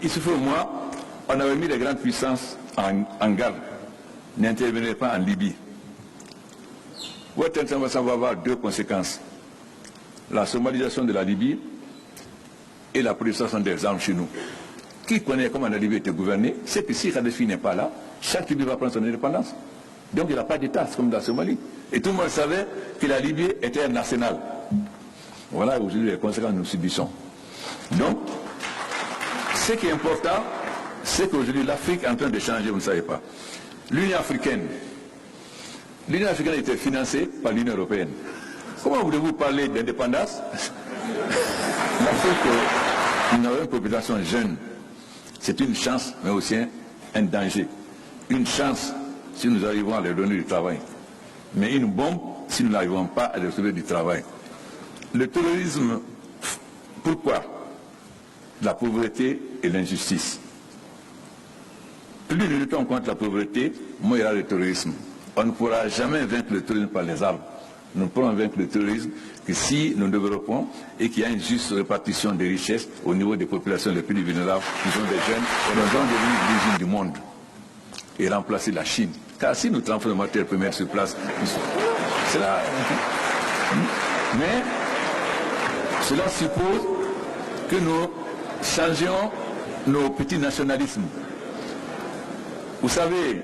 Issoufou et moi, on avait mis les grandes puissances en garde. N'intervenez pas en Libye. Ça va avoir deux conséquences. La somalisation de la Libye et la prolifération des armes chez nous. Qui connaît comment la Libye était gouvernée, c'est que si Kadhafi n'est pas là, chaque Libye va prendre son indépendance. Donc il n'y a pas d'État, c'est comme dans la Somalie. Et tout le monde savait que la Libye était un arsenal. Voilà aujourd'hui les conséquences que nous subissons. Donc, ce qui est important, c'est qu'aujourd'hui l'Afrique est en train de changer, vous ne savez pas. L'Union africaine était financée par l'Union européenne. Comment voulez-vous parler d'indépendance? L'Afrique, nous avons une population jeune. C'est une chance, mais aussi un danger. Une chance si nous arrivons à leur donner du travail. Mais une bombe si nous n'arrivons pas à leur trouver du travail. Le terrorisme, pourquoi? La pauvreté et l'injustice. Plus nous luttons contre la pauvreté, moins il y aura le terrorisme. On ne pourra jamais vaincre le terrorisme par les armes. Nous ne pourrons vaincre le terrorisme que si nous développons et qu'il y a une juste répartition des richesses au niveau des populations les plus vulnérables, qui sont des jeunes, et nous allons devenir l'usine du monde et remplacer la Chine. Car si nous transformons les matières premières sur place, c'est là. Mais cela suppose que nous changions nos petits nationalismes. Vous savez,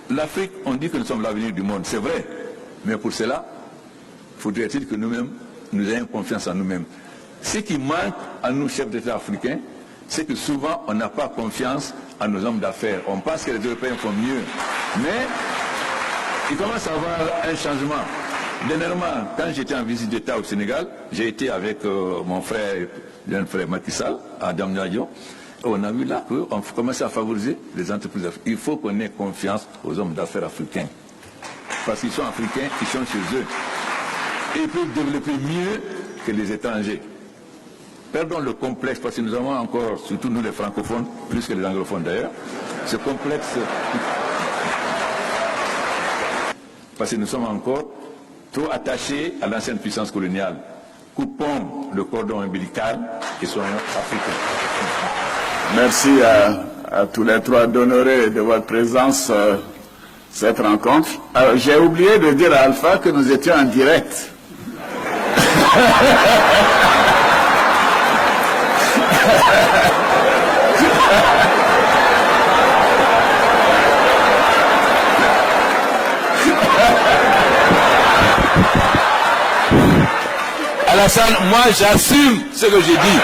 l'Afrique, on dit que nous sommes l'avenir du monde, c'est vrai. Mais pour cela, faudrait-il que nous-mêmes, nous ayons confiance en nous-mêmes. Ce qui manque à nous, chefs d'État africains, c'est que souvent, on n'a pas confiance en nos hommes d'affaires. On pense que les Européens font mieux. Mais il commence à y avoir un changement. Dernièrement, quand j'étais en visite d'État au Sénégal, j'ai été avec mon frère, jeune frère Macky Sall, à Damniadio. On a vu là qu'on commence à favoriser les entreprises africaines. Il faut qu'on ait confiance aux hommes d'affaires africains. Parce qu'ils sont africains, ils sont chez eux. Et ils peuvent développer mieux que les étrangers. Perdons le complexe, parce que nous avons encore, surtout nous les francophones, plus que les anglophones d'ailleurs, ce complexe, parce que nous sommes encore trop attachés à l'ancienne puissance coloniale. Coupons le cordon ombilical et soyons africains. Merci à tous les trois d'honorer de votre présence cette rencontre. Alors, j'ai oublié de dire à Alpha que nous étions en direct. Alassane, moi j'assume ce que j'ai dit.